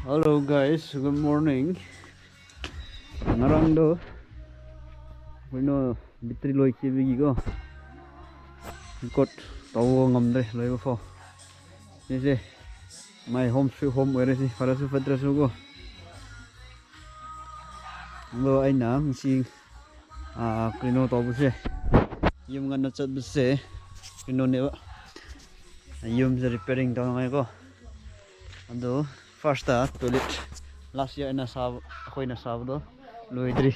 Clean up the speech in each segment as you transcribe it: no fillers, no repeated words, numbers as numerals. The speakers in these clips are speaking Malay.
Hello guys, good morning. Ngarang do, bitri loi bigi ko. Kot tawo ngamde loi fo. Ini my home sweet home where si para su fatra su ko. Lo ai na si krino to bu se. Yum ngan na chat bu se. Krino ne ba. Yum se repairing to ngai ko. Ando first toilet last year na sab khoi na sab do loi dri.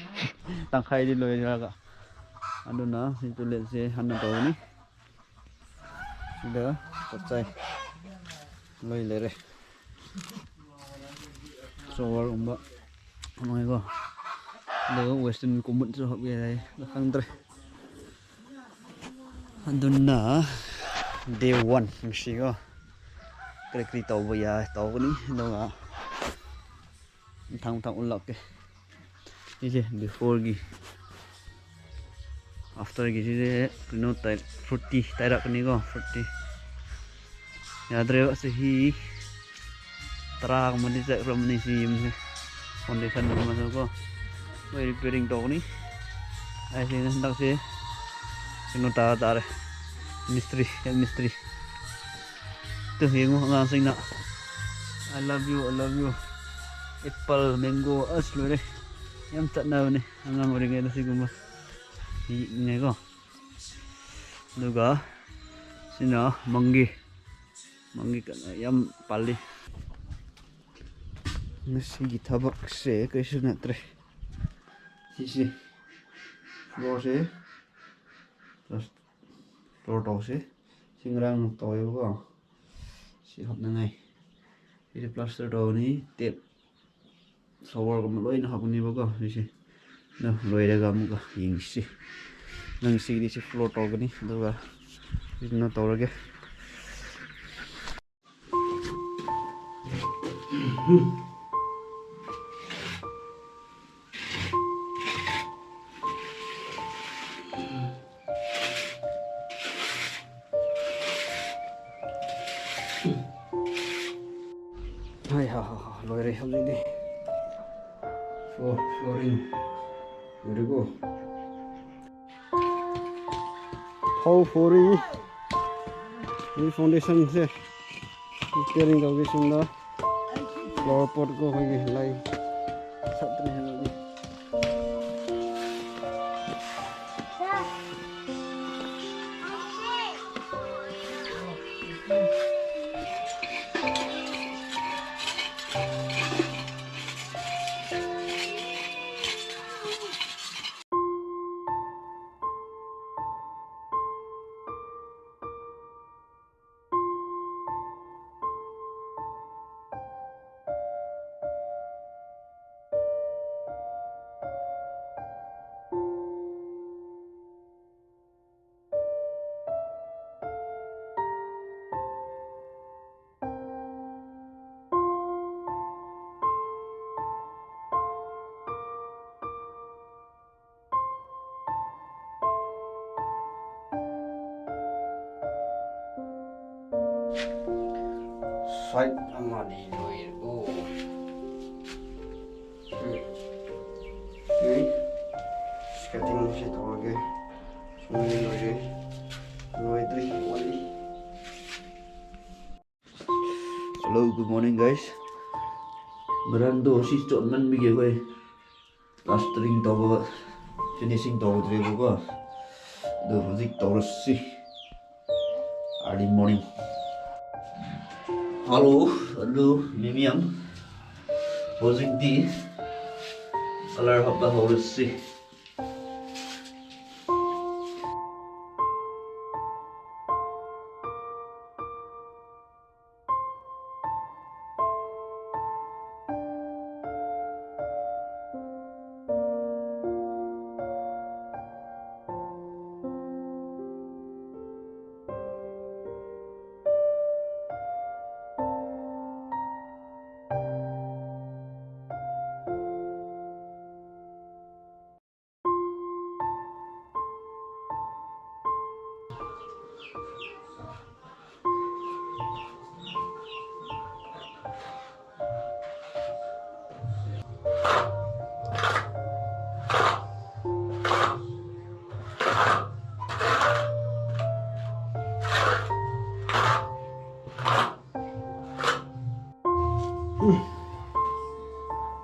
Tangkhai di loi ra. Ando na si toilet se hanna to ni. Sida pacai loi lere. Shower umba amai ko. Lo western kumut so hob ye khang tre. Ando na day 1 ngi ko. Kri tàu bây giờ tàu cái ní đâu ạ thằng unlock cái gì before gì after cái gì nó tại fruity tại đặc này có fruity nhà đây sẽ hi tra mà đi chạy from này gì foundation mà nó có mới repairing tàu ní ai thì đang sẽ nó ta ta đây mystery từ hiện ngang sinh nè I love you apple mango us luôn đấy em tận nào này ngang ngồi nghe nó xí cũng nghe có được cả xin nó mangi cái này em pali nó xí cái tháp sẽ cái sự này đấy xí floor sẽ floor đầu sẽ sinh răng tối có si học này thì plaster đồ ní tiện shower của lối nó học ní bao có gì nó lối đây gam có hình si nâng si đi si floor tàu cái ní đâu cả nó tàu ra cái hay lối đây học gì đi flooring 그리고 파워폴이 이 파운데이션 세 리페어링 가고 계십니다. 플로어 포트고 거기 라인 샷들이 해놓기 side amani loirgo okay sketching se toge sumni loire loitri wali hello good morning guys berando si chọn man mi ge koi plastering to finishing to dre go do zik to si early morning Halo, Mimiam. Hosing tea. Color of the whole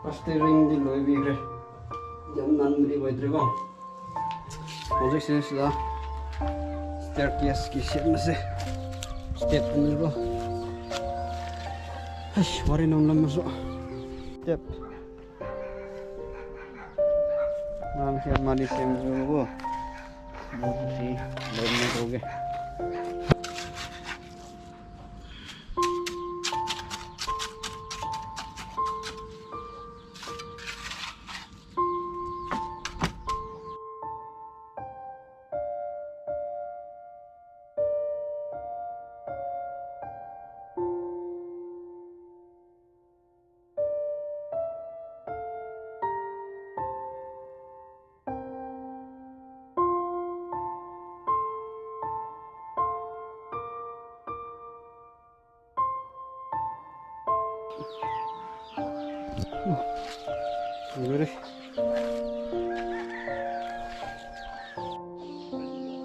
Plastering di loi bigre. Jam nan beri baidrego. Position sila. Staircase kisah masih. Step ni go. Hai, mari nong lam masuk. Step. Nam siap mandi sem go. Si lain ni go ge.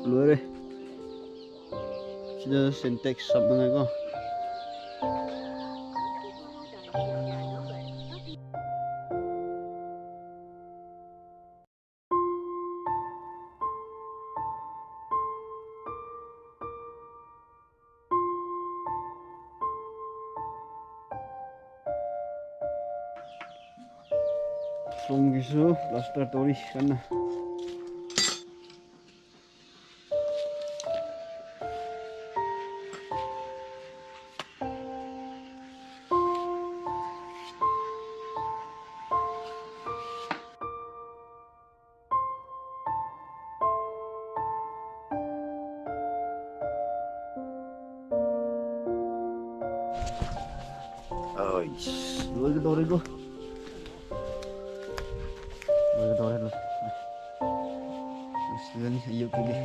Keluar deh. Sudah syntax sub mana kau? Som gitu, plaster tulis kan? Oh, dua ke dua ribu. Sudah ni, ayo pergi.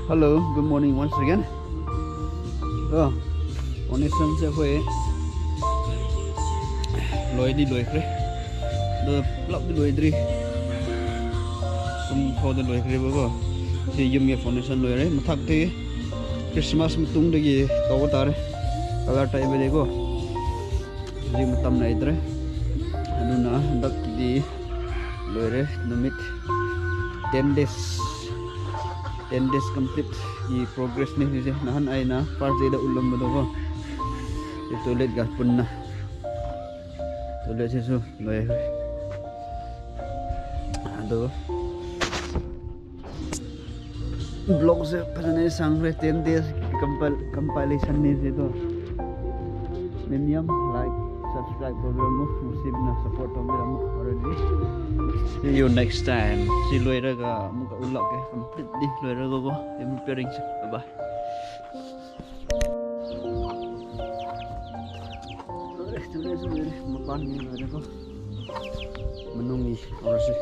Hello, good morning once again. Oh, foundation sẽ phải lôi đi lôi kre, được lắp đi lôi đi, không thâu đi lôi kre bao. Thì dùng cái foundation lôi đấy, mà thắc thì Christmas mình tung được gì tàu ta đấy, color type về đấy cô. Jadi mà tầm này đấy, anh nó đặt đi lôi đấy, numit 10 days. 10 days complete di progress ni sih nahan ay na first day da ulam mo ko di toilet ga pun na toilet sesu loy ado vlog se pasane sang re 10 days compilation ni itu medium like subscribe program mo musib na support program mo already. See you next time. Si loy ra ga muka ulak ke complete di loy ra go em preparing. Bye bye. Sudah makan ni ada ko. Menungi orang sih.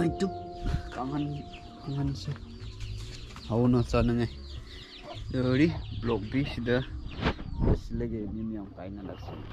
Itu kangen sih. Hawa na sana ngai. Jadi blog bi sudah lagi ini yang kain alas.